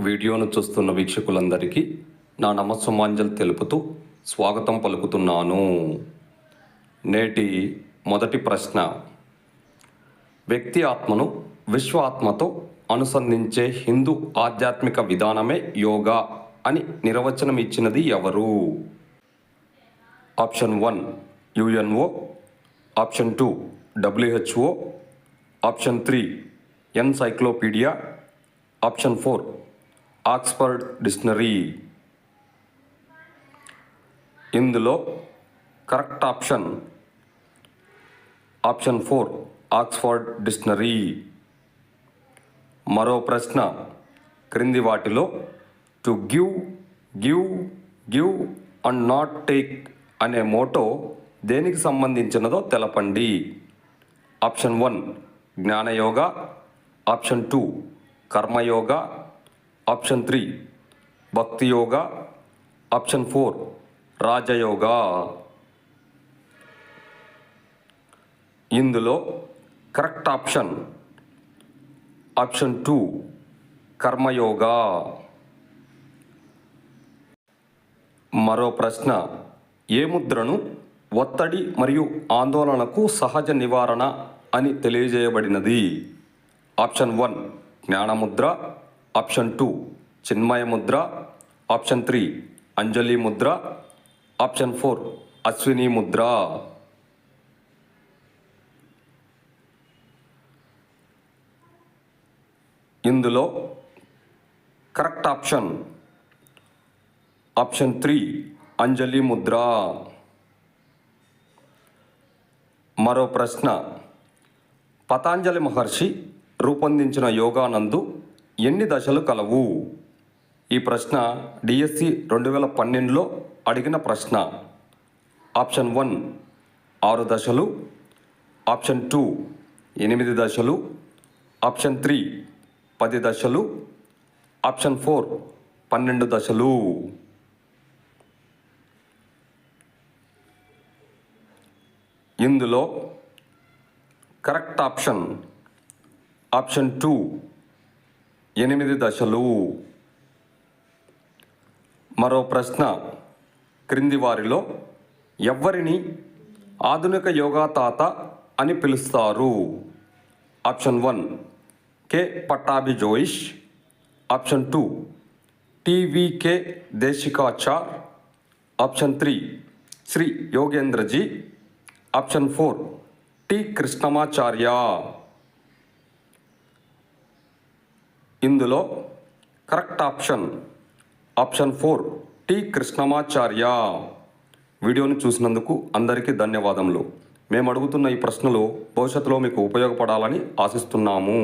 వీడియోను చూస్తున్న వీక్షకులందరికీ నా నమస్సుమాంజలు తెలుపుతూ స్వాగతం పలుకుతున్నాను. నేటి మొదటి ప్రశ్న, వ్యక్తి ఆత్మను విశ్వ ఆత్మతో అనుసంధించే హిందూ ఆధ్యాత్మిక విధానమే యోగా అని నిర్వచనం ఇచ్చినది ఎవరు? Option 1 UNO, option 2 WHO, option 3 encyclopaedia, option 4 Oxford dictionary. ఇందులో కరెక్ట్ ఆప్షన్ 4 ఆక్స్ఫర్డ్ డిక్షనరీ. మరో ప్రశ్న, క్రింది వాటిలో to give give give and not take అనే మోటో దేనికి సంబంధించినదో తెలపండి. ఆప్షన్ 1 జ్ఞానయోగా, ఆప్షన్ 2 కర్మయోగా, ఆప్షన్ 3 భక్తి యోగా, ఆప్షన్ 4 రాజయోగా. ఇందులో కరెక్ట్ ఆప్షన్ 2 కర్మయోగా. మరో ప్రశ్న, ఏ ముద్రను ఒత్తిడి మరియు ఆందోళనకు సహజ నివారణ అని తెలియజేయబడినది? ఆప్షన్ 1 జ్ఞానముద్ర, ఆప్షన్ 2 చిన్మయ ముద్ర, ఆప్షన్ 3 అంజలి ముద్ర, ఆప్షన్ 4 అశ్విని ముద్ర. ఇందులో కరెక్ట్ ఆప్షన్ 3 అంజలి ముద్ర. మరో ప్రశ్న, పతాంజలి మహర్షి రూపొందించిన యోగానందు ఎన్ని దశలు కలవు? ఈ ప్రశ్న డిఎస్సి 2012లో అడిగిన ప్రశ్న. ఆప్షన్ 1 6 దశలు, ఆప్షన్ 2 8 దశలు, ఆప్షన్ 3 10 దశలు, ఆప్షన్ 4 12 దశలు. ఇందులో కరెక్ట్ ఆప్షన్ 2 8 దశలు. మరో ప్రశ్న, క్రింది వారిలో ఎవ్వరిని ఆధునిక యోగా తాత అని పిలుస్తారు? Option 1 K Pattabhi Jois, option 2 TVK Desikachar, option 3 Shri Yogendraji, option 4 T Krishnamacharya. ఇందులో కరెక్ట్ ఆప్షన్ 4 టి కృష్ణమాచార్య. వీడియోని చూసినందుకు అందరికీ ధన్యవాదములు. మేము అడుగుతున్న ఈ ప్రశ్నలు భవిష్యత్తులో మీకు ఉపయోగపడాలని ఆశిస్తున్నాము.